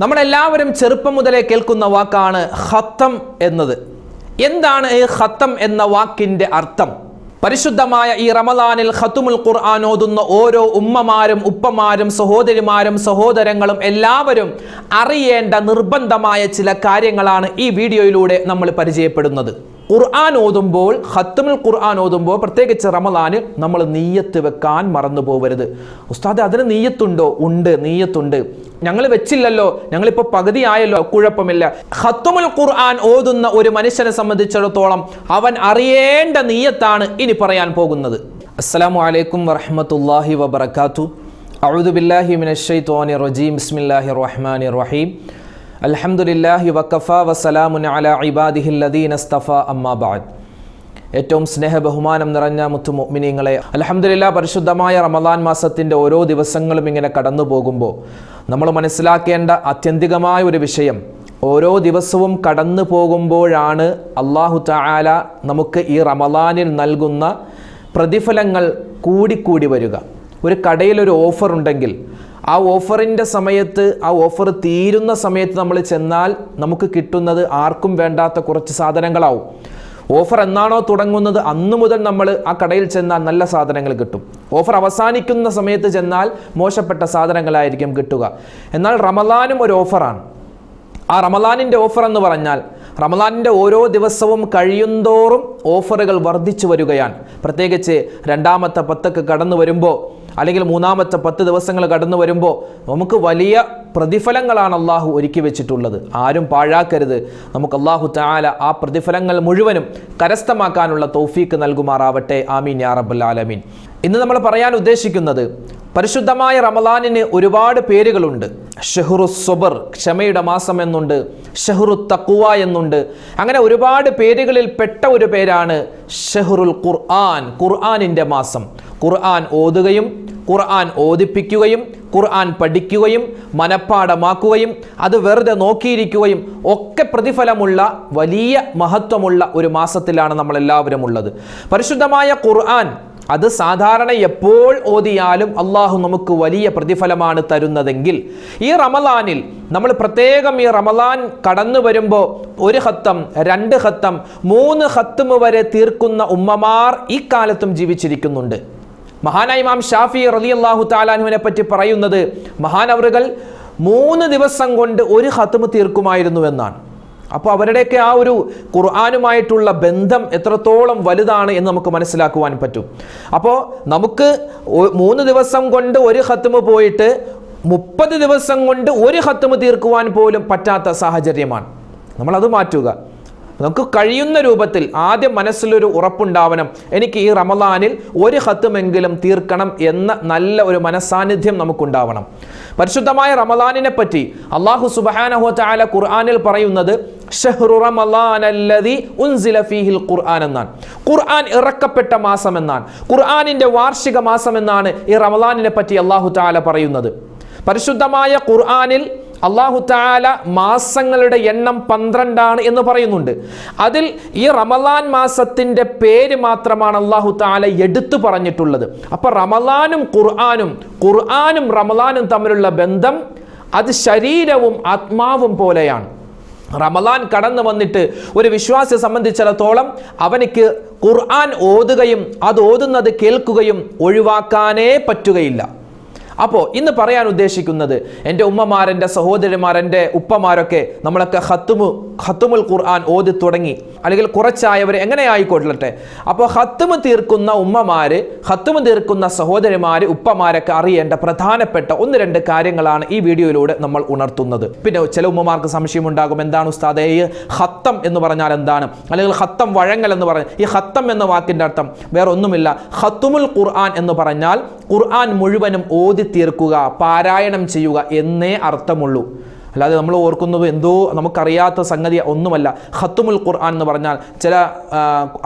നമ്മളെല്ലാവരും ചെറുപ്പം മുതലേ കേൾക്കുന്ന വാക്കാണ് ഖത്തം എന്നത്. എന്താണ് ഈ ഖത്തം എന്ന വാക്കിന്റെ അർത്ഥം? പരിശുദ്ധമായ ഈ റമളാനിൽ ഖത്തുമുൽ ഖുർആൻ ഓതുന്ന ഓരോ ഉമ്മമാരും ഉപ്പമാരും സഹോദരിമാരും സഹോദരങ്ങളും എല്ലാവരും അറിയേണ്ട നിർബന്ധമായ ചില കാര്യങ്ങളാണ് ഈ വീഡിയോയിലൂടെ നമ്മൾ പരിചയപ്പെടുന്നത്. ഖുർആൻ ഓതുമ്പോൾ, ഖത്തുമുൽ ഖുർആൻ ഓതുമ്പോൾ, പ്രത്യേകിച്ച് റമളാന് നമ്മൾ നീയത്ത് വെക്കാൻ മറന്നു പോകരുത്. ഉസ്താദ്, അതിന് നീയത്തുണ്ടോ? ഉണ്ട്, നീയത്തുണ്ട്. ഞങ്ങൾ വെച്ചില്ലല്ലോ, ഞങ്ങളിപ്പോൾ പകുതി ആയല്ലോ, കുഴപ്പമില്ല. ഖത്തുമുൽ ഖുർആൻ ഓതുന്ന ഒരു മനുഷ്യനെ സംബന്ധിച്ചിടത്തോളം അവൻ അറിയേണ്ട നീയത്താണ് ഇനി പറയാൻ പോകുന്നത്. അസ്സലാമു അലൈക്കും വറഹ്മത്തുള്ളാഹി വബറകാതുഹു. അഊദു ബില്ലാഹി മിനശ് ശൈത്വാനിർ റജീം. ബിസ്മില്ലാഹിർ റഹ്മാനിർ റഹീം. അൽഹംദുലില്ലാഹി വകഫാ വസലാമുൻ അലാ ഇബാദിഹില്ലദീന ഇസ്തഫാ അമ്മാ ബഅദ്. ഏറ്റവും സ്നേഹ ബഹുമാനം നിറഞ്ഞ മുത്തു മുഅ്മിനീങ്ങളെ, അൽഹംദുലില്ലാഹ്, പരിശുദ്ധമായ റമളാൻ മാസത്തിൻ്റെ ഓരോ ദിവസങ്ങളും ഇങ്ങനെ കടന്നു പോകുമ്പോൾ നമ്മൾ മനസ്സിലാക്കേണ്ട ആത്യന്തികമായ ഒരു വിഷയം, ഓരോ ദിവസവും കടന്നു പോകുമ്പോഴാണ് അല്ലാഹു തആല നമുക്ക് ഈ റമളാനിൽ നൽകുന്ന പ്രതിഫലങ്ങൾ കൂടിക്കൂടി വരിക. ഒരു കടയിലൊരു ഓഫർ ഉണ്ടെങ്കിൽ ആ ഓഫറിൻ്റെ സമയത്ത്, ആ ഓഫർ തീരുന്ന സമയത്ത് നമ്മൾ ചെന്നാൽ നമുക്ക് കിട്ടുന്നത് ആർക്കും വേണ്ടാത്ത കുറച്ച് സാധനങ്ങളാവും. ഓഫർ എന്നാണോ തുടങ്ങുന്നത് അന്നു മുതൽ നമ്മൾ ആ കടയിൽ ചെന്നാൽ നല്ല സാധനങ്ങൾ കിട്ടും. ഓഫർ അവസാനിക്കുന്ന സമയത്ത് ചെന്നാൽ മോശപ്പെട്ട സാധനങ്ങളായിരിക്കും കിട്ടുക. എന്നാൽ റമളാനും ഒരു ഓഫറാണ്. ആ റമളാനിൻ്റെ ഓഫർ എന്ന് പറഞ്ഞാൽ, റമളാനിൻ്റെ ഓരോ ദിവസവും കഴിയുന്തോറും ഓഫറുകൾ വർദ്ധിച്ചു വരികയാണ്. പ്രത്യേകിച്ച് രണ്ടാമത്തെ പത്തൊക്കെ കടന്നു വരുമ്പോൾ, അല്ലെങ്കിൽ മൂന്നാമത്തെ 10 ദിവസങ്ങൾ കടന്നു വരുമ്പോൾ നമുക്ക് വലിയ പ്രതിഫലങ്ങളാണ് അള്ളാഹു ഒരുക്കി വെച്ചിട്ടുള്ളത്. ആരും പാഴാക്കരുത്. നമുക്ക് അള്ളാഹു തആല ആ പ്രതിഫലങ്ങൾ മുഴുവനും കരസ്ഥമാക്കാനുള്ള തൗഫീക്ക് നൽകുമാറാവട്ടെ. ആമീൻ യാ റബ്ബൽ ആലമീൻ. ഇന്ന് നമ്മൾ പറയാൻ ഉദ്ദേശിക്കുന്നത്, പരിശുദ്ധമായ റമളാനിന് ഒരുപാട് പേരുകളുണ്ട്. ഷഹ്റു സ്വബർ, ക്ഷമയുടെ മാസം എന്നുണ്ട്. ഷഹ്റു തഖ്വ എന്നുണ്ട്. അങ്ങനെ ഒരുപാട് പേരുകളിൽ പെട്ട ഒരു പേരാണ് ഷഹ്റുൽ ഖുർആൻ, ഖുർആനിൻ്റെ മാസം. ഖുർആൻ ഓതുകയും ഖുർആൻ ഓതിപ്പിക്കുകയും ഖുർആൻ പഠിക്കുകയും മനഃപ്പാഠമാക്കുകയും അത് വെറുതെ നോക്കിയിരിക്കുകയും ഒക്കെ പ്രതിഫലമുള്ള വലിയ മഹത്വമുള്ള ഒരു മാസത്തിലാണ് നമ്മളെല്ലാവരും ഉള്ളത്. പരിശുദ്ധമായ ഖുർആൻ അത് സാധാരണ എപ്പോൾ ഓതിയാലും അള്ളാഹു നമുക്ക് വലിയ പ്രതിഫലമാണ് തരുന്നതെങ്കിൽ, ഈ റമളാനിൽ നമ്മൾ പ്രത്യേകം ഈ റമളാൻ കടന്നു വരുമ്പോൾ 1 ഖത്തം, 2 ഖത്തം, 3 ഖത്തം വരെ തീർക്കുന്ന ഉമ്മമാർ ഈ കാലത്തും ജീവിച്ചിരിക്കുന്നുണ്ട്. മഹാനായ ഇമാം ഷാഫി റളിയല്ലാഹു തആല അൻഹുവിനെ പറ്റി പറയുന്നത്, മഹാനവറുകൾ 3 ദിവസം കൊണ്ട് 1 ഖത്തം തീർക്കുമായിരുന്നു എന്നാണ്. അപ്പോൾ അവരുടെയൊക്കെ ആ ഒരു ഖുർആനുമായിട്ടുള്ള ബന്ധം എത്രത്തോളം വലുതാണ് എന്ന് നമുക്ക് മനസ്സിലാക്കുവാൻ പറ്റും. അപ്പോൾ നമുക്ക് 3 ദിവസം കൊണ്ട് 1 ഖത്തം പോയിട്ട് 30 ദിവസം കൊണ്ട് 1 ഖത്തം തീർക്കുവാൻ പോലും പറ്റാത്ത സാഹചര്യമാണ്. നമ്മളത് മാറ്റുക. നമുക്ക് കഴിയുന്ന രൂപത്തിൽ ആദ്യം മനസ്സിലൊരു ഉറപ്പുണ്ടാവണം, എനിക്ക് ഈ റമളാനിൽ 1 ഖത്തമെങ്കിലും തീർക്കണം എന്ന നല്ല ഒരു മനസാന്നിധ്യം നമുക്കുണ്ടാവണം. പരിശുദ്ധമായ റമളാനിനെ പറ്റി അല്ലാഹു സുബ്ഹാനഹു വ തആല ഖുർആനിൽ പറയുന്നത് ഷഹ്റു റമളാനല്ലദീ ഉൻസില ഫീഹിൽ ഖുർആൻ എന്നാണ്. ഖുർആൻ ഇറക്കപ്പെട്ട മാസം എന്നാണ്. ഖുർആനിൻ്റെ വാർഷിക മാസം എന്നാണ് ഈ റമളാനിനെ പറ്റി അല്ലാഹു തആല പറയുന്നത്. പരിശുദ്ധമായ ഖുർആനിൽ അല്ലാഹു തആല മാസങ്ങളുടെ എണ്ണം 12 എന്ന് പറയുന്നുണ്ട്. അതിൽ ഈ റമളാൻ മാസത്തിൻ്റെ പേര് മാത്രമാണ് അല്ലാഹു തആല എടുത്തു പറഞ്ഞിട്ടുള്ളത്. അപ്പോൾ റമളാനും ഖുർആനും റമളാനും തമ്മിലുള്ള ബന്ധം അത് ശരീരവും ആത്മാവും പോലെയാണ്. റമളാൻ കടന്നു വന്നിട്ട് ഒരു വിശ്വാസിയെ സംബന്ധിച്ചിടത്തോളം അവനിക്ക് ഖുർആൻ ഓതുകയും അത് ഓതുന്നത് കേൾക്കുകയും ഒഴിവാക്കാനേ പറ്റുകയില്ല. അപ്പോൾ ഇന്ന് പറയാൻ ഉദ്ദേശിക്കുന്നത്, എൻ്റെ ഉമ്മമാർ, എൻ്റെ സഹോദരിമാർ, എൻ്റെ ഉപ്പമാരൊക്കെ നമ്മളൊക്കെ ഖത്തുമുൽ ഖുർആൻ ഓതി തുടങ്ങി, അല്ലെങ്കിൽ കുറച്ചായവർ എങ്ങനെ ആയിക്കൊള്ളട്ടെ. അപ്പോൾ ഖത്തുമ് തീർക്കുന്ന ഉമ്മമാർ, ഖത്തുമ് തീർക്കുന്ന സഹോദരിമാർ, ഉപ്പമാരൊക്കെ അറിയേണ്ട പ്രധാനപ്പെട്ട 1-2 കാര്യങ്ങളാണ് ഈ വീഡിയോയിലൂടെ നമ്മൾ ഉണർത്തുന്നത്. പിന്നെ ചില ഉമ്മമാർക്ക് സംശയമുണ്ടാകും, എന്താണ് ഉസ്താദേ ഈ ഖത്തം എന്ന് പറഞ്ഞാൽ എന്താണ്, അല്ലെങ്കിൽ ഖത്തം വഴങ്ങൽ എന്ന് പറഞ്ഞാൽ, ഈ ഖത്തം എന്ന വാക്കിൻ്റെ അർത്ഥം വേറെ ഒന്നുമില്ല. ഖത്തുമുൽ ഖുർആൻ എന്ന് പറഞ്ഞാൽ ഖുർആൻ മുഴുവനും ഓതി തീർക്കുക, പാരായണം ചെയ്യുക എന്നേ അർത്ഥമുള്ളൂ. അല്ലാതെ നമ്മൾ ഓർക്കുന്നത് എന്തോ നമുക്കറിയാത്ത സംഗതി ഒന്നുമല്ല. ഖത്തുമുൽ ഖുർആൻ എന്ന് പറഞ്ഞാൽ ചില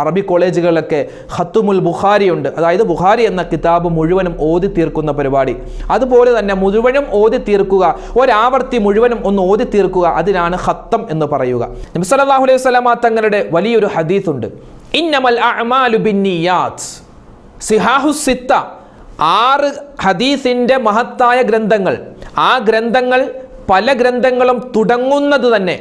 അറബി കോളേജുകളിലൊക്കെ ഖത്തുമുൽ ബുഖാരി ഉണ്ട്. അതായത് ബുഖാരി എന്ന കിതാബ് മുഴുവനും ഓതി തീർക്കുന്ന പരിപാടി. അതുപോലെ തന്നെ മുഴുവനും ഓതി തീർക്കുക, ഒരാവർത്തി മുഴുവനും ഒന്ന് ഓതി തീർക്കുക, അതിനാണ് ഖത്തം എന്ന് പറയുക. നബി സല്ലല്ലാഹു അലൈഹി വസല്ലമ തങ്ങളുടെ വലിയൊരു ഹദീസ് ഉണ്ട്, ഇന്നമൽ അഅ്മാലു ബിന്നിയാത്ത്. സിഹാഹുസ് സിത്ത, 6 ഹദീസിൻ്റെ മഹത്തായ ഗ്രന്ഥങ്ങൾ. ആ ഗ്രന്ഥങ്ങൾ പല ഗ്രന്ഥങ്ങളും തുടങ്ങുന്നത് തന്നെ,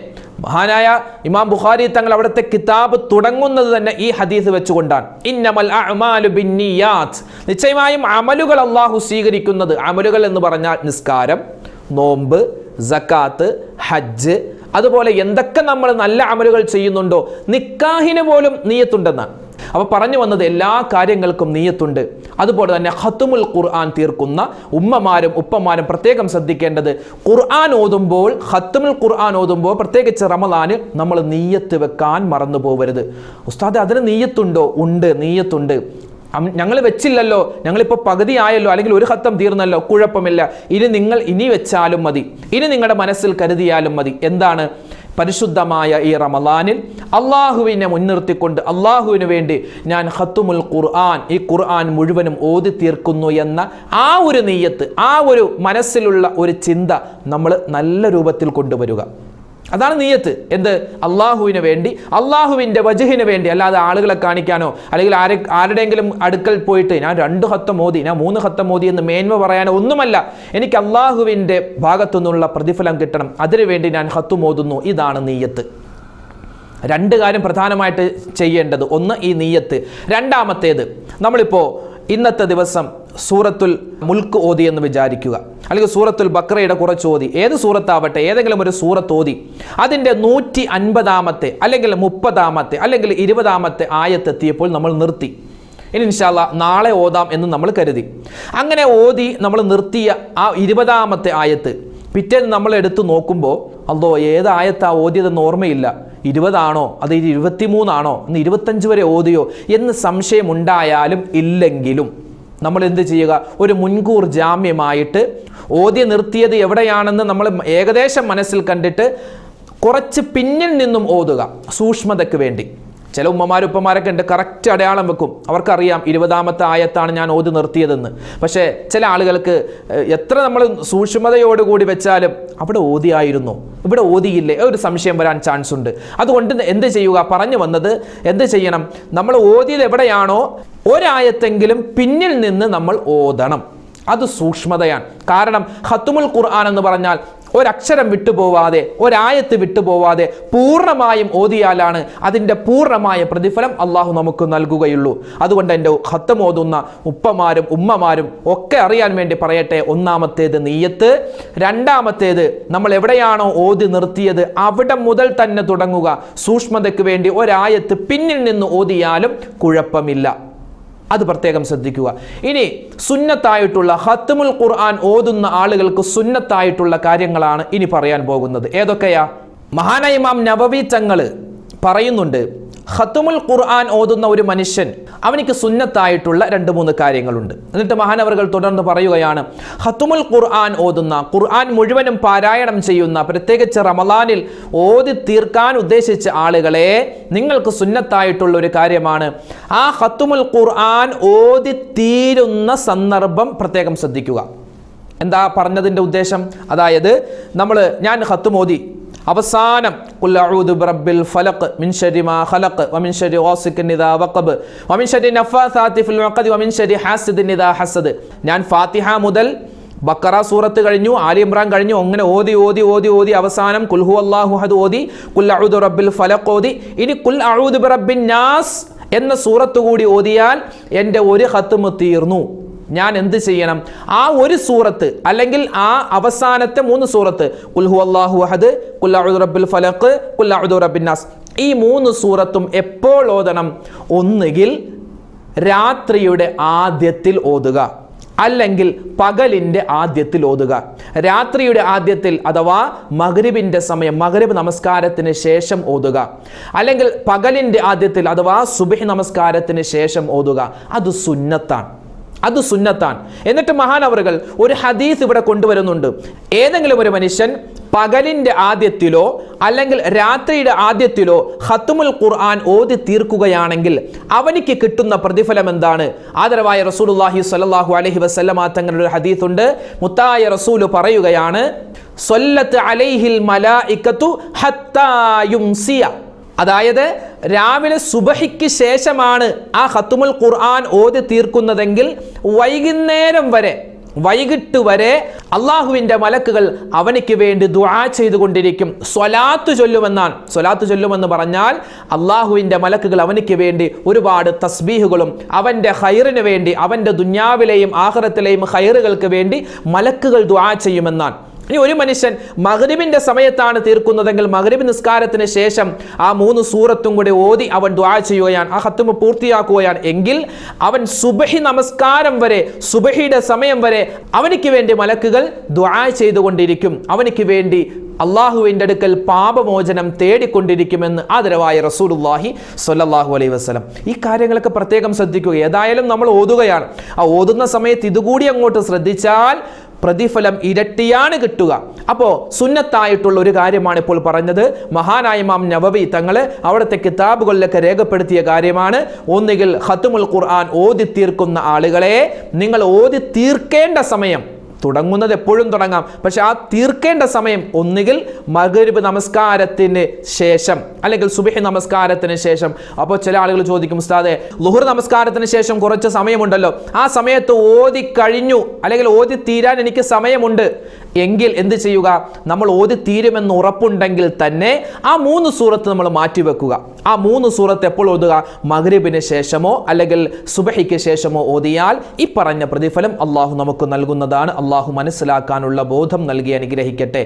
മഹാനായ ഇമാം ബുഖാരി തങ്ങൾ അവിടുത്തെ കിതാബ് തുടങ്ങുന്നത് തന്നെ ഈ ഹദീസ് വെച്ചുകൊണ്ടാണ്. ഇന്നമൽ അഅ്മാലു ബിന്നിയാത്ത്, നിശ്ചയമായും അമലുകൾ അല്ലാഹു സ്വീകരിക്കുന്നത്, അമലുകൾ എന്ന് പറഞ്ഞാൽ നിസ്കാരം, നോമ്പ്, സക്കാത്ത്, ഹജ്ജ്, അതുപോലെ എന്തൊക്കെ നമ്മൾ നല്ല അമലുകൾ ചെയ്യുന്നുണ്ടോ, നിക്കാഹിന് പോലും നിയ്യത്തുണ്ടെന്നാണ്. അപ്പോൾ പറഞ്ഞു വന്നത് എല്ലാ കാര്യങ്ങൾക്കും നിയ്യത്തുണ്ട്. അതുപോലെ തന്നെ ഖത്മുൽ ഖുർആൻ തീർക്കുന്ന ഉമ്മമാരും ഉപ്പമാരും പ്രത്യേകം ശ്രദ്ധിക്കേണ്ടത്, ഖുർആൻ ഓതുമ്പോൾ, ഖത്മുൽ ഖുർആൻ ഓതുമ്പോൾ പ്രത്യേകിച്ച് റമളാനിൽ നമ്മൾ നിയ്യത്ത് വെക്കാൻ മറന്നു പോകരുത്. ഉസ്താദ് അതിന് നിയ്യത്തുണ്ടോ? ഉണ്ട്, നിയ്യത്തുണ്ട്. ഞങ്ങൾ വെച്ചില്ലല്ലോ, ഞങ്ങളിപ്പോൾ പകുതി ആയല്ലോ, അല്ലെങ്കിൽ ഒരു ഖത്തം തീർന്നല്ലോ, കുഴപ്പമില്ല, ഇനി വെച്ചാലും മതി, ഇനി നിങ്ങളുടെ മനസ്സിൽ കരുതിയാലും മതി. എന്താണ്? പരിശുദ്ധമായ ഈ റമളാനിൽ അള്ളാഹുവിനെ മുൻനിർത്തിക്കൊണ്ട് അള്ളാഹുവിന് വേണ്ടി ഞാൻ ഖത്മുൽ ഖുർആൻ, ഈ ഖുർആൻ മുഴുവനും ഓതി തീർക്കുന്നു എന്ന ആ ഒരു നിയ്യത്ത്, ആ ഒരു മനസ്സിലുള്ള ഒരു ചിന്ത നമ്മൾ നല്ല രൂപത്തിൽ കൊണ്ടുവരിക. അതാണ് നിയ്യത്ത്. എന്ത്? അള്ളാഹുവിന് വേണ്ടി, അള്ളാഹുവിൻ്റെ വജ്ഹിന് വേണ്ടി, അല്ലാതെ ആളുകളെ കാണിക്കാനോ അല്ലെങ്കിൽ ആരുടെയെങ്കിലും അടുക്കൽ പോയിട്ട് ഞാൻ 2 ഖത്തം ഓതി, ഞാൻ 3 ഖത്തം ഓതി എന്ന് മേന്മ പറയാനോ ഒന്നുമല്ല. എനിക്ക് അള്ളാഹുവിൻ്റെ ഭാഗത്തു നിന്നുള്ള പ്രതിഫലം കിട്ടണം, അതിനുവേണ്ടി ഞാൻ ഖത്തും ഓതുന്നു. ഇതാണ് നിയ്യത്ത്. 2 കാര്യം പ്രധാനമായിട്ട് ചെയ്യേണ്ടത്. ഒന്ന് ഈ നിയ്യത്ത്. രണ്ടാമത്തേത്, നമ്മളിപ്പോൾ ഇന്നത്തെ ദിവസം സൂറത്തുൽ മുൽക്ക് ഓതി എന്ന് വിചാരിക്കുക, അല്ലെങ്കിൽ സൂറത്തുൽ ബഖറയുടെ കുറച്ച് ഓതി, ഏത് സൂറത്താവട്ടെ, ഏതെങ്കിലും ഒരു സൂറത്ത് ഓതി അതിൻ്റെ 150-ാമത്തെ അല്ലെങ്കിൽ 30-ാമത്തെ അല്ലെങ്കിൽ 20-ാമത്തെ ആയത്തെത്തിയപ്പോൾ നമ്മൾ നിർത്തി. ഇനി ഇൻഷാ അല്ലാഹ് നാളെ ഓതാം എന്ന് നമ്മൾ കരുതി. അങ്ങനെ ഓതി നമ്മൾ നിർത്തിയ ആ 20-ാമത്തെ ആയത്ത് പിറ്റേന്ന് നമ്മൾ എടുത്ത് നോക്കുമ്പോൾ, അല്ലോ ഏത് ആയത്താ ഓതിയതെന്ന് ഓർമ്മയില്ല, 20 ആണോ അത് 23 ആണോ, ഇന്ന് 25 വരെ ഓതിയോ എന്ന് സംശയമുണ്ടായാലും ഇല്ലെങ്കിലും നമ്മൾ എന്ത് ചെയ്യുക? ഒരു മുൻകൂർ ജാമ്യമായിട്ട് ഓതി നിർത്തിയത് എവിടെയാണെന്ന് നമ്മൾ ഏകദേശം മനസ്സിൽ കണ്ടിട്ട് കുറച്ച് പിന്നിൽ നിന്നും ഓതുക, സൂക്ഷ്മതയ്ക്ക് വേണ്ടി. ചില ഉപ്പമാരൊക്കെ ഉണ്ട്, കറക്റ്റ് അടയാളം വെക്കും, അവർക്കറിയാം 20-ാമത്തെ ആയത്താണ് ഞാൻ ഓതി നിർത്തിയതെന്ന്. പക്ഷേ ചില ആളുകൾക്ക് എത്ര നമ്മൾ സൂക്ഷ്മതയോടുകൂടി വെച്ചാലും അവിടെ ഓതിയായിരുന്നു, ഇവിടെ ഓതിയില്ലേ, ഒരു സംശയം വരാൻ ചാൻസ് ഉണ്ട്. അതുകൊണ്ട് എന്ത് ചെയ്യുക? പറഞ്ഞു വന്നത്, എന്ത് ചെയ്യണം? നമ്മൾ ഓതിയത് എവിടെയാണോ ഒരായത്തെങ്കിലും പിന്നിൽ നിന്ന് നമ്മൾ ഓതണം. അത് സൂക്ഷ്മതയാണ്. കാരണം ഖത്മുൽ ഖുർആൻ എന്ന് പറഞ്ഞാൽ ഒരക്ഷരം വിട്ടുപോവാതെ, ഒരായത്ത് വിട്ടുപോവാതെ പൂർണ്ണമായും ഓതിയാലാണ് അതിൻ്റെ പൂർണ്ണമായ പ്രതിഫലം അള്ളാഹു നമുക്ക് നൽകുകയുള്ളൂ. അതുകൊണ്ട് എൻ്റെ ഖത്തം ഓതുന്ന ഉപ്പമാരും ഉമ്മമാരും ഒക്കെ അറിയാൻ വേണ്ടി പറയട്ടെ, ഒന്നാമത്തേത് നിയ്യത്ത്. രണ്ടാമത്തേത്, നമ്മൾ എവിടെയാണോ ഓതി നിർത്തിയത് അവിടെ മുതൽ തന്നെ തുടങ്ങുക. സൂക്ഷ്മതയ്ക്ക് വേണ്ടി ഒരായത്ത് പിന്നിൽ നിന്ന് ഓതിയാലും കുഴപ്പമില്ല, അത് പ്രത്യേകം ശ്രദ്ധിക്കുക. ഇനി സുന്നത്തായിട്ടുള്ള ഖത്മുൽ ഖുർആൻ ഓതുന്ന ആളുകൾക്ക് സുന്നത്തായിട്ടുള്ള കാര്യങ്ങളാണ് ഇനി പറയാൻ പോകുന്നത്. ഏതൊക്കെയാ? മഹാനായ ഇമാം നബവി തങ്ങൾ പറയുന്നുണ്ട്, ഖത്മുൽ ഖുർആൻ ഓതുന്ന ഒരു മനുഷ്യൻ അവനിക്ക് സുന്നത്തായിട്ടുള്ള 2-3 കാര്യങ്ങളുണ്ട്. എന്നിട്ട് മഹാനവറുകൾ തുടർന്ന് പറയുകയാണ്, ഖത്മുൽ ഖുർആൻ ഓതുന്ന, ഖുർആൻ മുഴുവനും പാരായണം ചെയ്യുന്ന, പ്രത്യേകിച്ച് റമളാനിൽ ഓതി തീർക്കാൻ ഉദ്ദേശിച്ച ആളുകളെ, നിങ്ങൾക്ക് സുന്നത്തായിട്ടുള്ള ഒരു കാര്യമാണ് ആ ഖത്മുൽ ഖുർആൻ ഓതി തീരുന്ന സന്ദർഭം പ്രത്യേകം ശ്രദ്ധിക്കുക. എന്താ പറഞ്ഞതിൻ്റെ ഉദ്ദേശം? അതായത് ഞാൻ ഖത്ം ഓതി അവസാനം ഖുൽ അഊദു ബിറബ്ബിൽ ഫലഖ് മിൻ ശർരി മാ ഖലഖ് വമിൻ ശർരി ഗാസിഖിൻ ഇദാ വഖബ് വമിൻ ശർരി നഫാസാതി ഫിൽ ഉഖദ് വമിൻ ശർരി ഹാസിദിൻ ഇദാ ഹസദ്. ഞാൻ ഫാത്തിഹ മുതൽ ബക്കറ സൂറത്ത് കഴിഞ്ഞു, ആലി ഇമ്രാൻ കഴിഞ്ഞു, അങ്ങനെ ഓതി അവസാനം ഖുൽ ഹുവല്ലാഹു അഹദ് ഓതി, ഖുൽ അഊദു ബിറബ്ബിൽ ഫലഖ് ഓതി, ഇനി ഖുൽ അഊദു ബിറബ്ബിൻ നാസ് എന്ന സൂറത്ത് കൂടി ഓതിയാൽ എൻ്റെ ഒരു ഖത്മ് തീർന്നു. ഞാൻ എന്ത് ചെയ്യണം? ആ ഒരു സൂറത്ത് അല്ലെങ്കിൽ ആ അവസാനത്തെ 3 സൂറത്ത്, ഖുൽ ഹുവല്ലാഹു അഹദ്, ഖുൽ അഊദു ബിറബ്ബിൽ ഫലഖ്, ഖുൽ അഊദു ബിറബ്ബിൻ നാസ്, ഈ 3 സൂറത്തും എപ്പോൾ ഓതണം? ഒന്നുകിൽ രാത്രിയുടെ ആദ്യത്തിൽ ഓതുക, അല്ലെങ്കിൽ പകലിൻ്റെ ആദ്യത്തിൽ ഓതുക. രാത്രിയുടെ ആദ്യത്തിൽ അഥവാ മഗ്രിബിൻ്റെ സമയം, മഗ്രിബ് നമസ്കാരത്തിന് ശേഷം ഓതുക, അല്ലെങ്കിൽ പകലിൻ്റെ ആദ്യത്തിൽ അഥവാ സുബ്ഹി നമസ്കാരത്തിന് ശേഷം ഓതുക. അത് സുന്നത്താണ്. എന്നിട്ട് മഹാനവറുകൾ ഒരു ഹദീസ് ഇവിടെ കൊണ്ടുവരുന്നുണ്ട്. ഏതെങ്കിലും ഒരു മനുഷ്യൻ പകലിൻ്റെ ആദ്യത്തിലോ അല്ലെങ്കിൽ രാത്രിയുടെ ആദ്യത്തിലോ ഖത്മുൽ ഖുർആൻ ഓതി തീർക്കുകയാണെങ്കിൽ അവനിക്ക് കിട്ടുന്ന പ്രതിഫലം എന്താണ്? ആദരവായ റസൂലുള്ളാഹി സ്വല്ലല്ലാഹു അലൈഹി വസല്ലമ തങ്ങളുടെ ഒരു ഹദീസ് ഉണ്ട്. മുത്തായ റസൂല് പറയുകയാണ്, സ്വല്ലത്ത് അലൈഹിൽ മലായികത്തു ഹത്താ യുംസിയ. അതായത് രാവിലെ സുബഹിക്ക് ശേഷമാണ് ആ ഖത്മുൽ ഖുർആൻ ഓതി തീർക്കുന്നതെങ്കിൽ വൈകുന്നേരം വരെ വൈകിട്ട് വരെ അള്ളാഹുവിൻ്റെ മലക്കുകൾ അവനിക്ക് വേണ്ടി ദുആ ചെയ്തുകൊണ്ടിരിക്കും. സ്വലാത്ത് ചൊല്ലുമെന്നാണ്. സ്വലാത്ത് ചൊല്ലുമെന്ന് പറഞ്ഞാൽ അള്ളാഹുവിൻ്റെ മലക്കുകൾ അവനിക്ക് വേണ്ടി ഒരുപാട് തസ്ബീഹുകളും അവൻ്റെ ഖൈറിന് വേണ്ടി, അവൻ്റെ ദുനിയാവിലെയും ആഖിറത്തിലെയും ഖൈറുകൾക്ക് വേണ്ടി മലക്കുകൾ ദുആ ചെയ്യുമെന്നാണ്. ഇനി ഒരു മനുഷ്യൻ മഗ്രിബിന്റെ സമയത്താണ് തീർക്കുന്നതെങ്കിൽ മഗ്രിബ് നിസ്കാരത്തിന് ശേഷം ആ 3 സൂറത്തും കൂടി ഓതി അവൻ ദുആ ചെയ്യുകയാണ്, ആ ഖത്മ് പൂർത്തിയാക്കുകയാണ് എങ്കിൽ അവൻ സുബഹി നമസ്കാരം വരെ, സുബഹിയുടെ സമയം വരെ അവനിക്ക് വേണ്ടി മലക്കുകൾ ദുആ ചെയ്തുകൊണ്ടിരിക്കും. അവനിക്ക് വേണ്ടി അള്ളാഹുവിൻ്റെ അടുക്കൽ പാപമോചനം തേടിക്കൊണ്ടിരിക്കുമെന്ന് ആദരവായ റസൂലുള്ളാഹി സ്വല്ലല്ലാഹു അലൈഹി വസല്ലം. ഈ കാര്യങ്ങളൊക്കെ പ്രത്യേകം ശ്രദ്ധിക്കുക. ഏതായാലും നമ്മൾ ഓതുകയാണ്, ആ ഓതുന്ന സമയത്ത് ഇതുകൂടി അങ്ങോട്ട് ശ്രദ്ധിച്ചാൽ പ്രതിഫലം ഇരട്ടിയാണ് കിട്ടുക. അപ്പോൾ സുന്നത്തായിട്ടുള്ള ഒരു കാര്യമാണ് ഇപ്പോൾ പറഞ്ഞത്. മഹാനായ ഇമാം നവവി തങ്ങൾ അവിടുത്തെ കിതാബുകളിലൊക്കെ രേഖപ്പെടുത്തിയ കാര്യമാണ്. ഒന്നുകിൽ ഖത്മുൽ ഖുർആൻ ഓതി തീർക്കുന്ന ആളുകളെ നിങ്ങൾ ഓതി തീർക്കേണ്ട സമയം, തുടങ്ങുന്നത് എപ്പോഴും തുടങ്ങാം, പക്ഷെ ആ തീർക്കേണ്ട സമയം ഒന്നുകിൽ മഗ്രിബ് നമസ്കാരത്തിന് ശേഷം അല്ലെങ്കിൽ സുബ്ഹി നമസ്കാരത്തിന് ശേഷം. അപ്പോൾ ചില ആളുകൾ ചോദിക്കും, ഉസ്താദേ ളുഹർ നമസ്കാരത്തിന് ശേഷം കുറച്ച് സമയമുണ്ടല്ലോ, ആ സമയത്ത് ഓതി കഴിഞ്ഞു അല്ലെങ്കിൽ ഓതി തീരാൻ എനിക്ക് സമയമുണ്ട് എങ്കിൽ എന്ത് ചെയ്യുക? നമ്മൾ ഓതി തീരുമെന്ന് ഉറപ്പുണ്ടെങ്കിൽ തന്നെ ആ 3 സൂറത്ത് നമ്മൾ മാറ്റിവെക്കുക. ആ 3 സൂറത്ത് എപ്പോൾ ഓതുക? മഗ്രിബിന് ശേഷമോ അല്ലെങ്കിൽ സുബ്ഹിക്ക് ശേഷമോ ഓതിയാൽ ഈ പറഞ്ഞ പ്രതിഫലം അള്ളാഹു നമുക്ക് നൽകുന്നതാണ്. അള്ളാഹു മനസ്സിലാക്കാനുള്ള ബോധം നൽകി അനുഗ്രഹിക്കട്ടെ.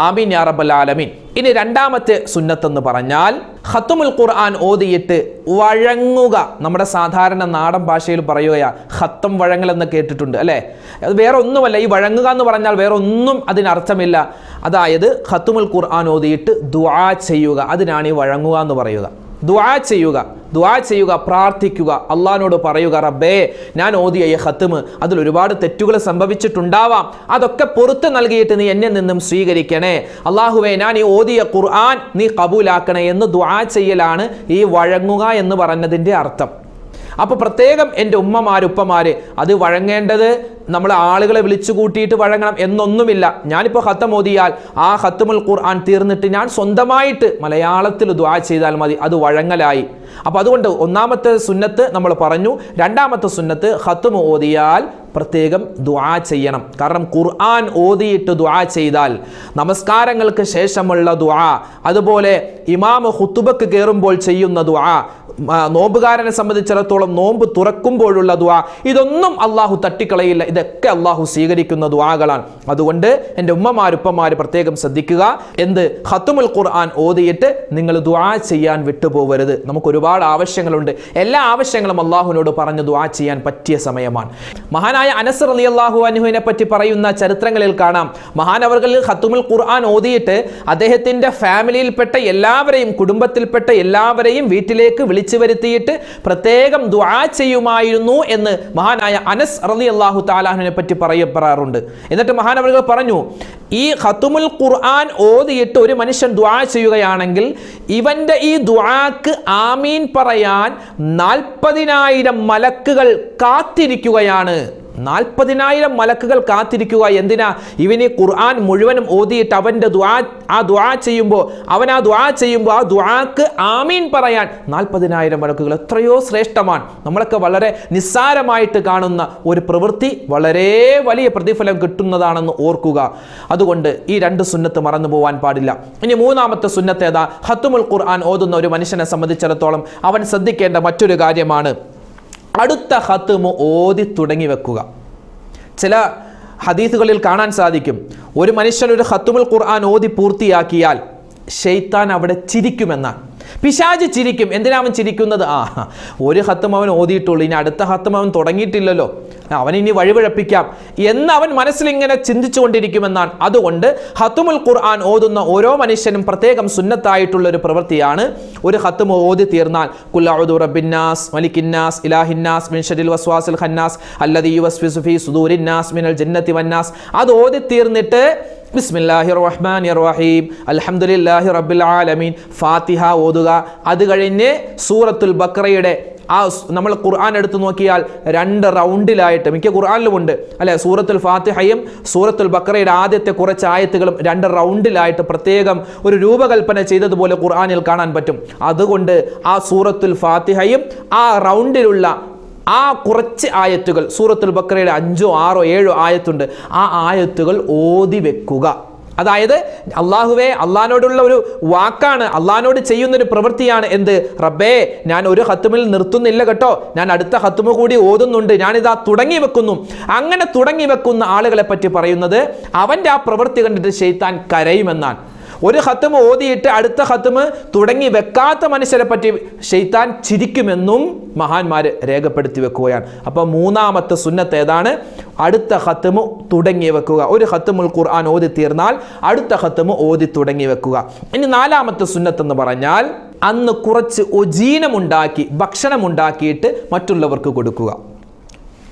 ആമീൻ യാ റബ്ബൽ ആലമീൻ. ഇനി രണ്ടാമത്തെ സുന്നത്തെന്ന് പറഞ്ഞാൽ ഖത്മുൽ ഖുർആൻ ഓതിയിട്ട് വഴങ്ങുക. നമ്മുടെ സാധാരണ നാടൻ ഭാഷയിൽ പറയുകയാ ഖത്തം വഴങ്ങൽ എന്ന് കേട്ടിട്ടുണ്ട് അല്ലേ? അത് വേറെ ഒന്നുമല്ല. ഈ വഴങ്ങുക എന്ന് പറഞ്ഞാൽ വേറെ ഒന്നും അതിനർത്ഥമില്ല. അതായത് ഖത്മുൽ ഖുർആൻ ഓതിയിട്ട് ദുആ ചെയ്യുക, അതിനാണ് ഈ വഴങ്ങുക എന്ന് പറയുക. ദുആ ചെയ്യുക, ദുആ ചെയ്യുക, പ്രാർത്ഥിക്കുക, അള്ളാഹിനോട് പറയുക, റബ്ബേ ഞാൻ ഓതിയ ഈ ഖത്മ് അതിൽ ഒരുപാട് തെറ്റുകൾ സംഭവിച്ചിട്ടുണ്ടാവാം, അതൊക്കെ പുറത്ത് നൽകിയിട്ട് നീ എന്നിൽ നിന്നും സ്വീകരിക്കണേ. അള്ളാഹുവേ ഞാൻ ഈ ഓതിയ ഖുർആൻ നീ കബൂലാക്കണേ എന്ന് ദുആ ചെയ്യലാണ് ഈ വഴങ്ങുക എന്ന് പറഞ്ഞതിൻ്റെ അർത്ഥം. അപ്പോൾ പ്രത്യേകം എൻ്റെ ഉപ്പമാര് അത് വഴങ്ങേണ്ടത് നമ്മൾ ആളുകളെ വിളിച്ചു കൂട്ടിയിട്ട് വഴങ്ങണം എന്നൊന്നുമില്ല. ഞാനിപ്പോൾ ഖത്തം ഓതിയാൽ ആ ഖത്മുൽ ഖുർആൻ തീർന്നിട്ട് ഞാൻ സ്വന്തമായിട്ട് മലയാളത്തിൽ ദുആ ചെയ്താൽ മതി, അത് വഴങ്ങലായി. അപ്പോൾ അതുകൊണ്ട് ഒന്നാമത്തെ സുന്നത്ത് നമ്മൾ പറഞ്ഞു. രണ്ടാമത്തെ സുന്നത്ത് ഖത്മ് ഓതിയാൽ പ്രത്യേകം ദുആ ചെയ്യണം. കാരണം ഖുർആൻ ഓതിയിട്ട് ദുആ ചെയ്താൽ നമസ്കാരങ്ങൾക്ക് ശേഷമുള്ള ദുആ, അതുപോലെ ഇമാം ഖുതുബക്ക് കയറുമ്പോൾ ചെയ്യുന്ന ദുആ, നോമ്പുകാരനെ സംബന്ധിച്ചിടത്തോളം നോമ്പ് തുറക്കുമ്പോഴുള്ള ദുആ, ഇതൊന്നും അള്ളാഹു തട്ടിക്കളയില്ല. ഇതൊക്കെ അള്ളാഹു സ്വീകരിക്കുന്ന ദുആകളാണ്. അതുകൊണ്ട് എൻ്റെ ഉപ്പമാര് പ്രത്യേകം ശ്രദ്ധിക്കുക. എന്ത്? ഖത്മുൽ ഖുർആൻ ഓതിയിട്ട് നിങ്ങൾ ദുആ ചെയ്യാൻ വിട്ടുപോകരുത്. നമുക്ക് ഒരുപാട് ആവശ്യങ്ങളുണ്ട്. എല്ലാ ആവശ്യങ്ങളും അള്ളാഹുവിനോട് പറഞ്ഞ് ദുആ ചെയ്യാൻ പറ്റിയ സമയമാണ്. മഹാനായ അനസ് റളിയല്ലാഹു അൻഹുവിനെ പറ്റി പറയുന്ന ചരിത്രങ്ങളിൽ കാണാം, മഹാനവർകളിൽ ഖത്മുൽ ഖുർആൻ ഓതിയിട്ട് അദ്ദേഹത്തിൻ്റെ ഫാമിലിയിൽപ്പെട്ട എല്ലാവരെയും, കുടുംബത്തിൽപ്പെട്ട എല്ലാവരെയും വീട്ടിലേക്ക് വിളിച്ചു വരുത്തിയിട്ട് പ്രത്യേകം ദുആ ചെയ്യുമായിരുന്നു എന്ന് മഹാനായ അനസ് റളിയല്ലാഹു തആലാനെ പറ്റി പറയപ്പെടാറുണ്ട്. എന്നിട്ട് മഹാനവർകൾ പറഞ്ഞു, ഈ ഖത്മുൽ ഖുർആൻ ഓതിയിട്ട് ഒരു മനുഷ്യൻ ദുആ ചെയ്യുകയാണെങ്കിൽ ഇവന്റെ ഈ ദുആക്ക് ആമീൻ പറയാൻ 40,000 മലക്കുകൾ കാത്തിരിക്കുകയാണ്. 40,000 മലക്കുകൾ കാത്തിരിക്കുക. എന്തിനാ? ഇവന് ഖുർആൻ മുഴുവനും ഓതിയിട്ട് അവൻ്റെ ആ ദുആ ചെയ്യുമ്പോൾ ആ ദുആക്ക് ആമീൻ പറയാൻ 40,000 മലക്കുകൾ. എത്രയോ ശ്രേഷ്ഠമാണ്. നമ്മളൊക്കെ വളരെ നിസ്സാരമായിട്ട് കാണുന്ന ഒരു പ്രവൃത്തി വളരെ വലിയ പ്രതിഫലം കിട്ടുന്നതാണെന്ന് ഓർക്കുക. അതുകൊണ്ട് ഈ 2 സുന്നത്ത് മറന്നു പോകാൻ പാടില്ല. ഇനി മൂന്നാമത്തെ സുന്നത്ത് ഏതാ? ഖത്മുൽ ഖുർആൻ ഓതുന്ന ഒരു മനുഷ്യനെ സംബന്ധിച്ചിടത്തോളം അവൻ ശ്രദ്ധിക്കേണ്ട മറ്റൊരു കാര്യമാണ് അടുത്ത ഖത്മ് ഓതി തുടങ്ങി വെക്കുക. ചില ഹദീസുകളിൽ കാണാൻ സാധിക്കും, ഒരു മനുഷ്യൻ ഒരു ഖത്മുൽ ഖുർആൻ ഓതി പൂർത്തിയാക്കിയാൽ ശൈത്താൻ അവിടെ ചിരിക്കുമെന്നാണ്. പിശാച് ചിരിക്കും. എന്തിനാ അവൻ ചിരിക്കുന്നത്? ഒരു ഖത്മ് അവൻ ഓതിയിട്ടുള്ളൂ, ഇനി അടുത്ത ഖത്മ് അവൻ തുടങ്ങിയിട്ടില്ലല്ലോ, അവനിനി വഴിപിഴപ്പിക്കാം എന്ന് അവൻ മനസ്സിലിങ്ങനെ ചിന്തിച്ചു കൊണ്ടിരിക്കുമെന്നാണ്. അതുകൊണ്ട് ഖത്മുൽ ഖുർആൻ ഓതുന്ന ഓരോ മനുഷ്യനും പ്രത്യേകം സുന്നത്തായിട്ടുള്ള ഒരു പ്രവൃത്തിയാണ്, ഒരു ഖത്മ് ഓതി തീർന്നാൽ ഖുൽ അഊദു റബ്ബിന്നാസ് മലിക്കിന്നാസ് ഇലാഹിന്നാസ് മിൻ ശർരിൽ വസ്വാസിൽ ഖന്നാസ് അല്ലദീ യുവസ്വിസു ഫീ സുദൂരിന്നാസ് മിനൽ ജന്നതി വന്നാസ്, അത് ഓതി തീർന്നിട്ട് ബിസ്മില്ലാഹിർ റഹ്മാനിർ റഹീം അൽഹംദുലില്ലാഹി റബ്ബിൽ ആലമീൻ ഫാത്തിഹ ഓതുക. അത് കഴിഞ്ഞ് സൂറത്തുൽ ബഖറയുടെ നമ്മൾ ഖുർആൻ എടുത്തു നോക്കിയാൽ 2 റൗണ്ടിലായിട്ട് മിക്ക ഖുർആനിലുമുണ്ട് അല്ലെ, സൂറത്തുൽ ഫാത്തിഹയും സൂറത്തുൽ ബഖറയുടെ ആദ്യത്തെ കുറച്ച് ആയത്തുകളും 2 റൗണ്ടിലായിട്ട് പ്രത്യേകം ഒരു രൂപകൽപ്പന ചെയ്തതുപോലെ ഖുർആനിൽ കാണാൻ പറ്റും. അതുകൊണ്ട് ആ സൂറത്തുൽ ഫാത്തിഹയും ആ റൗണ്ടിലുള്ള ആ കുറച്ച് ആയത്തുകൾ, സൂറത്തുൽ ബഖറയുടെ 5, 6, 7 ആയത്തുണ്ട്, ആ ആയത്തുകൾ ഓതി വെക്കുക. അതായത് അള്ളാഹുവേ, അള്ളാഹിനോടുള്ള ഒരു വാക്കാണ്, അള്ളാഹിനോട് ചെയ്യുന്നൊരു പ്രവൃത്തിയാണ്. എന്ത്? റബ്ബേ, ഞാൻ ഒരു ഖത്മിൽ നിർത്തുന്നില്ല കേട്ടോ, ഞാൻ അടുത്ത ഖത്മ് കൂടി ഓതുന്നുണ്ട്, ഞാനിതാ തുടങ്ങി വെക്കുന്നു. അങ്ങനെ തുടങ്ങി വെക്കുന്ന ആളുകളെ പറ്റി പറയുന്നത് അവൻ്റെ ആ പ്രവൃത്തി കണ്ടിട്ട് ശൈത്താൻ കരയുമെന്നാണ്. ഒരു ഖത്മ് ഓതിയിട്ട് അടുത്ത ഖത്മ് തുടങ്ങി വെക്കാത്ത മനുഷ്യരെ പറ്റി ശൈത്താൻ ചിരിക്കുമെന്നും മഹാന്മാർ രേഖപ്പെടുത്തി വെക്കുകയാണ്. അപ്പോൾ മൂന്നാമത്തെ സുന്നത്ത് ഏതാണ്? അടുത്ത ഖത്മ് തുടങ്ങി വെക്കുക. ഒരു ഖത്മുൽ ഖുർആൻ ഓതി തീർന്നാൽ അടുത്ത ഖത്മ് ഓതി തുടങ്ങി വെക്കുക. ഇനി നാലാമത്തെ സുന്നത്ത് എന്ന് പറഞ്ഞാൽ അന്ന് കുറച്ച് ഒജീനമുണ്ടാക്കി, ഭക്ഷണമുണ്ടാക്കിയിട്ട് മറ്റുള്ളവർക്ക് കൊടുക്കുക.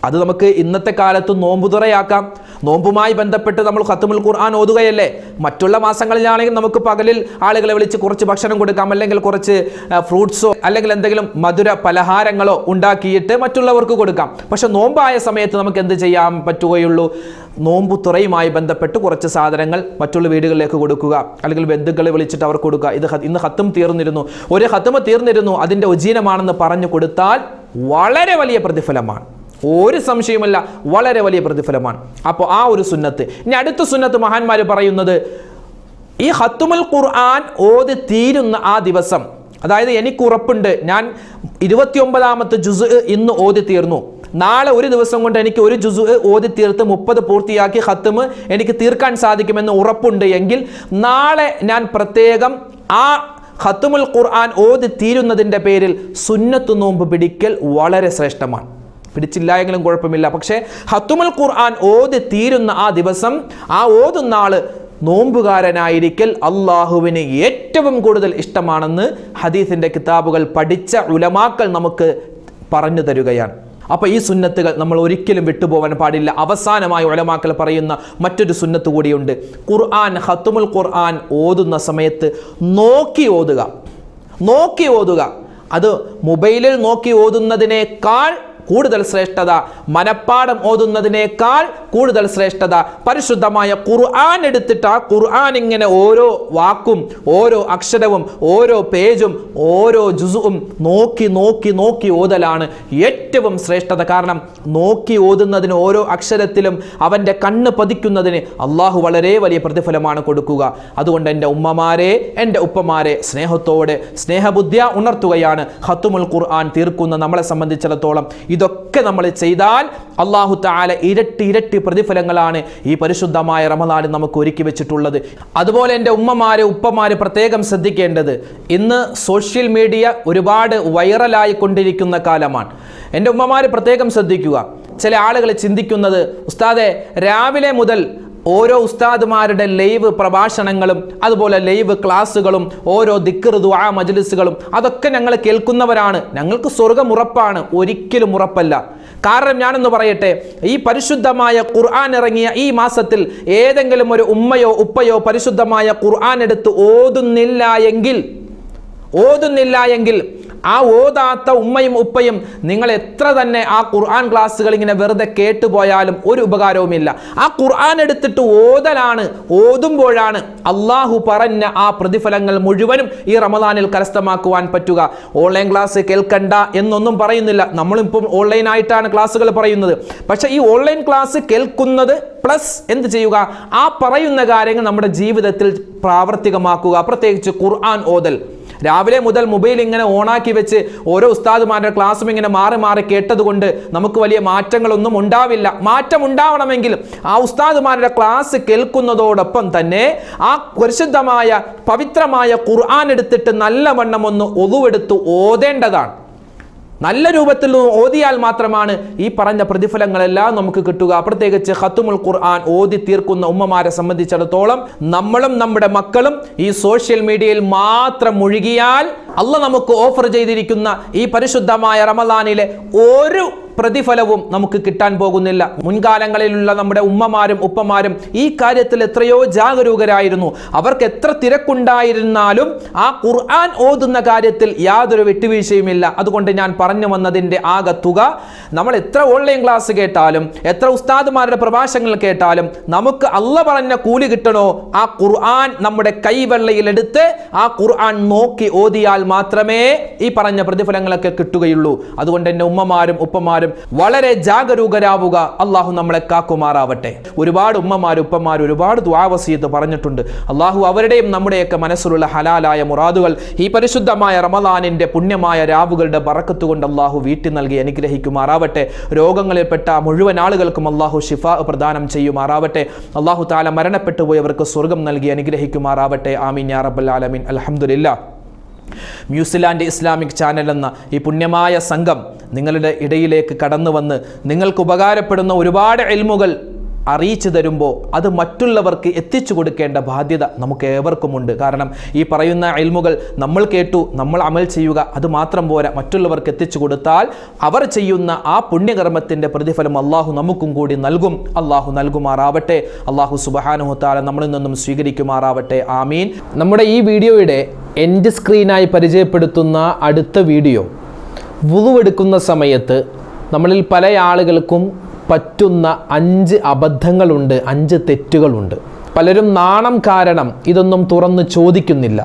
അത് നമുക്ക് ഇന്നത്തെ കാലത്ത് നോമ്പുതുറയാക്കാം. നോമ്പുമായി ബന്ധപ്പെട്ട് നമ്മൾ ഖത്മുൽ ഖുർആൻ ഓതുകയല്ലേ. മറ്റുള്ള മാസങ്ങളിലാണെങ്കിൽ നമുക്ക് പകലിൽ ആളുകളെ വിളിച്ച് കുറച്ച് ഭക്ഷണം കൊടുക്കാം, അല്ലെങ്കിൽ കുറച്ച് ഫ്രൂട്ട്സോ അല്ലെങ്കിൽ എന്തെങ്കിലും മധുര പലഹാരങ്ങളോ ഉണ്ടാക്കിയിട്ട് മറ്റുള്ളവർക്ക് കൊടുക്കാം. പക്ഷെ നോമ്പായ സമയത്ത് നമുക്ക് എന്ത് ചെയ്യാൻ പറ്റുകയുള്ളൂ? നോമ്പുതുറയുമായി ബന്ധപ്പെട്ട് കുറച്ച് സാധനങ്ങൾ മറ്റുള്ള വീടുകളിലേക്ക് കൊടുക്കുക, അല്ലെങ്കിൽ ബന്ധുക്കളെ വിളിച്ചിട്ട് അവർക്ക് കൊടുക്കുക. ഇന്ന് ഖത്ം തീർന്നിരുന്നു, ഒരു ഖത്മ് തീർന്നിരുന്നു, അതിൻ്റെ ഉജീനമാണെന്ന് പറഞ്ഞു കൊടുത്താൽ വളരെ വലിയ പ്രതിഫലമാണ്, ഒരു സംശയമില്ല, വളരെ വലിയ പ്രതിഫലമാണ്. അപ്പോൾ ആ ഒരു സുന്നത്ത്. ഇനി അടുത്ത സുന്നത്ത് മഹാന്മാർ പറയുന്നത്, ഈ ഖത്മുൽ ഖുർആൻ ഓതി തീരുന്ന ആ ദിവസം, അതായത് എനിക്ക് ഉറപ്പുണ്ട് ഞാൻ 29ാമത്തെ ജുസ് ഇന്ന് ഓതി തീർന്നു, നാളെ ഒരു ദിവസം കൊണ്ട് എനിക്ക് ഒരു ജുസ് ഓതി തീർത്ത് 30 പൂർത്തിയാക്കി ഖത്മ് എനിക്ക് തീർക്കാൻ സാധിക്കുമെന്ന് ഉറപ്പുണ്ട് എങ്കിൽ നാളെ ഞാൻ പ്രത്യേകം ആ ഖത്മുൽ ഖുർആൻ ഓതി തീരുന്നതിൻ്റെ പേരിൽ സുന്നത്ത് നോമ്പ് പിടിക്കൽ വളരെ ശ്രേഷ്ഠമാണ്. പിടിച്ചില്ല എങ്കിലും കുഴപ്പമില്ല, പക്ഷേ ഖത്മുൽ ഖുർആൻ ഓതി തീരുന്ന ആ ദിവസം, ആ ഓതുന്ന ആള് നോമ്പുകാരനായിരിക്കൽ അള്ളാഹുവിന് ഏറ്റവും കൂടുതൽ ഇഷ്ടമാണെന്ന് ഹദീസിന്റെ കിതാബുകൾ പഠിച്ച ഉലമാക്കൾ നമുക്ക് പറഞ്ഞു തരുകയാണ്. അപ്പോൾ ഈ സുന്നത്തുകൾ നമ്മൾ ഒരിക്കലും വിട്ടുപോകാൻ പാടില്ല. അവസാനമായി ഉലമാക്കൾ പറയുന്ന മറ്റൊരു സുന്നത്ത് കൂടിയുണ്ട്. ഖുർആൻ, ഖത്മുൽ ഖുർആൻ ഓതുന്ന സമയത്ത് നോക്കി ഓതുക. അത് മൊബൈലിൽ നോക്കി ഓതുന്നതിനേക്കാൾ കൂടുതൽ ശ്രേഷ്ഠത, മനപ്പാഠം ഓതുന്നതിനേക്കാൾ കൂടുതൽ ശ്രേഷ്ഠത പരിശുദ്ധമായ ഖുർആൻ എടുത്തിട്ട് ആ ഖുർആൻ ഇങ്ങനെ ഓരോ വാക്കും, ഓരോ അക്ഷരവും, ഓരോ പേജും, ഓരോ ജുസും നോക്കി ഓതലാണ് ഏറ്റവും ശ്രേഷ്ഠത. കാരണം നോക്കി ഓതുന്നതിന്, ഓരോ അക്ഷരത്തിലും അവൻ്റെ കണ്ണ് പതിക്കുന്നതിന് അള്ളാഹു വളരെ വലിയ പ്രതിഫലമാണ് കൊടുക്കുക. അതുകൊണ്ട് എൻ്റെ ഉമ്മമാരെ, എൻ്റെ ഉപ്പമാരെ സ്നേഹത്തോടെ, സ്നേഹബുദ്ധിയ ഉണർത്തുകയാണ്. ഖത്മുൽ ഖുർആൻ തീർക്കുന്ന നമ്മളെ സംബന്ധിച്ചിടത്തോളം ഇതൊക്കെ നമ്മൾ ചെയ്താൽ അല്ലാഹു തആല ഇരട്ടി പ്രതിഫലങ്ങളാണ് ഈ പരിശുദ്ധമായ റമദാനിൽ നമുക്ക് ഒരുക്കി വെച്ചിട്ടുള്ളത്. അതുപോലെ എൻ്റെ ഉമ്മമാരെ, ഉപ്പമാരെ പ്രത്യേകം ശ്രദ്ധിക്കേണ്ടത്, ഇന്ന് സോഷ്യൽ മീഡിയ ഒരുപാട് വൈറലായി കൊണ്ടിരിക്കുന്ന കാലമാണ്. എൻ്റെ ഉമ്മമാരെ പ്രത്യേകം ശ്രദ്ധിക്കുക. ചില ആളുകൾ ചിന്തിക്കുന്നത്, ഉസ്താദെ, രാവിലെ മുതൽ ഓരോ ഉസ്താദുമാരുടെ ലൈവ് പ്രഭാഷണങ്ങളും അതുപോലെ ലൈവ് ക്ലാസ്സുകളും ഓരോ ദിക്ർ ദുആ മജ്ലിസുകളും അതൊക്കെ ഞങ്ങൾ കേൾക്കുന്നവരാണ്, ഞങ്ങൾക്ക് സ്വർഗ്ഗം ഉറപ്പാണ്. ഒരിക്കലും ഉറപ്പല്ല. കാരണം ഞാനൊന്ന് പറയട്ടെ, ഈ പരിശുദ്ധമായ ഖുർആൻ ഇറങ്ങിയ ഈ മാസത്തിൽ ഏതെങ്കിലും ഒരു ഉമ്മയോ ഉപ്പയോ പരിശുദ്ധമായ ഖുർആൻ എടുത്ത് ഓതുന്നില്ല എങ്കിൽ ആ ഓതാത്ത ഉമ്മയും ഉപ്പയും നിങ്ങൾ എത്ര തന്നെ ആ ഖുർആൻ ക്ലാസ്സുകൾ ഇങ്ങനെ വെറുതെ കേട്ടുപോയാലും ഒരു ഉപകാരവുമില്ല. ആ ഖുർആൻ എടുത്തിട്ട് ഓതുമ്പോഴാണ് അള്ളാഹു പറഞ്ഞ ആ പ്രതിഫലങ്ങൾ മുഴുവനും ഈ റമദാനിൽ കരസ്ഥമാക്കുവാൻ പറ്റുക. ഓൺലൈൻ ക്ലാസ് കേൾക്കണ്ട എന്നൊന്നും പറയുന്നില്ല, നമ്മളിപ്പം ഓൺലൈനായിട്ടാണ് ക്ലാസ്സുകൾ പറയുന്നത്. പക്ഷേ ഈ ഓൺലൈൻ ക്ലാസ് കേൾക്കുന്നത് പ്ലസ് എന്ത് ചെയ്യുക, ആ പറയുന്ന കാര്യങ്ങൾ നമ്മുടെ ജീവിതത്തിൽ പ്രാവർത്തികമാക്കുക. പ്രത്യേകിച്ച് ഖുർആൻ ഓതൽ. രാവിലെ മുതൽ മൊബൈൽ ഇങ്ങനെ ഓണാക്കി വെച്ച് ഓരോ ഉസ്താദുമാരുടെ ക്ലാസ്സും ഇങ്ങനെ മാറി കേട്ടതുകൊണ്ട് നമുക്ക് വലിയ മാറ്റങ്ങളൊന്നും ഉണ്ടാവില്ല. മാറ്റം ഉണ്ടാവണമെങ്കിൽ ആ ഉസ്താദുമാരുടെ ക്ലാസ് കേൾക്കുന്നതോടൊപ്പം തന്നെ ആ പരിശുദ്ധമായ പവിത്രമായ ഖുർആൻ എടുത്തിട്ട് നല്ലവണ്ണം ഒന്ന് ഒളുവെടുത്ത് ഓതേണ്ടതാണ്. നല്ല രൂപത്തിൽ ഓതിയാൽ മാത്രമാണ് ഈ പറഞ്ഞ പ്രതിഫലങ്ങളെല്ലാം നമുക്ക് കിട്ടുക. പ്രത്യേകിച്ച് ഖത്മുൽ ഖുർആൻ ഓതി തീർക്കുന്ന ഉമ്മമാരെ സംബന്ധിച്ചിടത്തോളം നമ്മളും നമ്മുടെ മക്കളും ഈ സോഷ്യൽ മീഡിയയിൽ മാത്രം മുഴുകിയാൽ അള്ളാഹ് നമുക്ക് ഓഫർ ചെയ്തിരിക്കുന്ന ഈ പരിശുദ്ധമായ റമദാനിലെ ഒരു പ്രതിഫലവും നമുക്ക് കിട്ടാൻ പോകുന്നില്ല. മുൻകാലങ്ങളിലുള്ള നമ്മുടെ ഉമ്മമാരും ഉപ്പമാരും ഈ കാര്യത്തിൽ എത്രയോ ജാഗരൂകരായിരുന്നു. അവർക്ക് എത്ര തിരക്കുണ്ടായിരുന്നാലും ആ ഖുർആൻ ഓതുന്ന കാര്യത്തിൽ യാതൊരു വിട്ടുവീഴ്ചയുമില്ല. അതുകൊണ്ട് ഞാൻ പറഞ്ഞു വന്നതിൻ്റെ ആകെ തുക, നമ്മൾ എത്ര ഓൺലൈൻ ക്ലാസ് കേട്ടാലും എത്ര ഉസ്താദുമാരുടെ പ്രഭാഷണങ്ങൾ കേട്ടാലും നമുക്ക് അള്ളാഹ് പറഞ്ഞ കൂലി കിട്ടണോ, ആ ഖുർആൻ നമ്മുടെ കൈവെള്ളയിലെടുത്ത് ആ ഖുർആൻ നോക്കി ഓതിയാൽ മാത്രമേ ഈ പറഞ്ഞ പ്രതിഫലങ്ങളൊക്കെ കിട്ടുകയുള്ളൂ. അതുകൊണ്ട് എൻ്റെ ഉമ്മമാരും ഉപ്പമാരും വളരെ ജാഗരൂകരാവുക. അള്ളാഹു നമ്മളെ കാക്കുമാറാവട്ടെ. ഒരുപാട് ഉമ്മമാരും ഉപ്പമാരും ഒരുപാട് ദുആ വസിയത്ത് പറഞ്ഞിട്ടുണ്ട്. അള്ളാഹു അവരുടെയും നമ്മുടെയൊക്കെ മനസ്സിലുള്ള ഹലാലായ മുറാദുകൾ ഈ പരിശുദ്ധമായ റമളാനിൻ്റെ പുണ്യമായ രാവുകളുടെ ബറക്കത്ത് കൊണ്ട് അള്ളാഹു വീട്ടി നൽകി അനുഗ്രഹിക്കുമാറാവട്ടെ. രോഗങ്ങളിൽപ്പെട്ട മുഴുവൻ ആളുകൾക്കും അള്ളാഹു ഷിഫാ പ്രദാനം ചെയ്യുമാറാവട്ടെ. അള്ളാഹു തആല മരണപ്പെട്ടു പോയവർക്ക് സ്വർഗം നൽകി അനുഗ്രഹിക്കുമാറാവട്ടെ. ആമീൻ യാ റബ്ബൽ ആലമീൻ. അൽഹംദുലില്ലാഹ്. ന്യൂസിലാൻഡ് ഇസ്ലാമിക് ചാനൽ എന്ന ഈ പുണ്യമായ സംഘം നിങ്ങളുടെ ഇടയിലേക്ക് കടന്നു വന്ന് നിങ്ങൾക്ക് ഉപകാരപ്പെടുന്ന ഒരുപാട് ഇൽമുകൾ അറിയിച്ചു തരുമ്പോൾ അത് മറ്റുള്ളവർക്ക് എത്തിച്ചു കൊടുക്കേണ്ട ബാധ്യത നമുക്ക് ഏവർക്കുമുണ്ട്. കാരണം ഈ പറയുന്ന ഇൽമുകൾ നമ്മൾ കേട്ടു, നമ്മൾ അമൽ ചെയ്യുക, അത് മാത്രം പോരാ, മറ്റുള്ളവർക്ക് എത്തിച്ചു കൊടുത്താൽ അവർ ചെയ്യുന്ന ആ പുണ്യകർമ്മത്തിൻ്റെ പ്രതിഫലം അള്ളാഹു നമുക്കും കൂടി നൽകും. അള്ളാഹു നൽകുമാറാവട്ടെ. അള്ളാഹു സുബ്ഹാനഹു വ തആല നമ്മളിൽ നിന്നും സ്വീകരിക്കുമാറാവട്ടെ. ആമീൻ. നമ്മുടെ ഈ വീഡിയോയുടെ എൻഡ് സ്ക്രീനായി പരിചയപ്പെടുത്തുന്ന അടുത്ത വീഡിയോ, വുളുവെടുക്കുന്ന സമയത്ത് നമ്മളിൽ പല ആളുകൾക്കും പറ്റുന്ന 5 അബദ്ധങ്ങളുണ്ട്, 5 തെറ്റുകളുണ്ട്. പലരും നാണം കാരണം ഇതൊന്നും തുറന്ന് ചോദിക്കുന്നില്ല.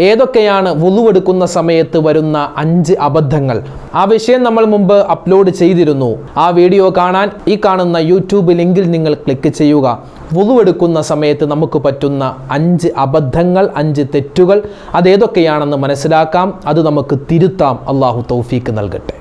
ഏതൊക്കെയാണ് വുളുവെടുക്കുന്ന സമയത്ത് വരുന്ന 5 അബദ്ധങ്ങൾ? ആ വിഷയം നമ്മൾ മുമ്പ് അപ്ലോഡ് ചെയ്തിരുന്നു. ആ വീഡിയോ കാണാൻ ഈ കാണുന്ന യൂട്യൂബ് ലിങ്കിൽ നിങ്ങൾ ക്ലിക്ക് ചെയ്യുക. വുളുവെടുക്കുന്ന സമയത്ത് നമുക്ക് പറ്റുന്ന 5 അബദ്ധങ്ങൾ, 5 തെറ്റുകൾ, അതേതൊക്കെയാണെന്ന് മനസ്സിലാക്കാം. അത് നമുക്ക് തിരുത്താം. അള്ളാഹു തൗഫീക്ക് നൽകട്ടെ.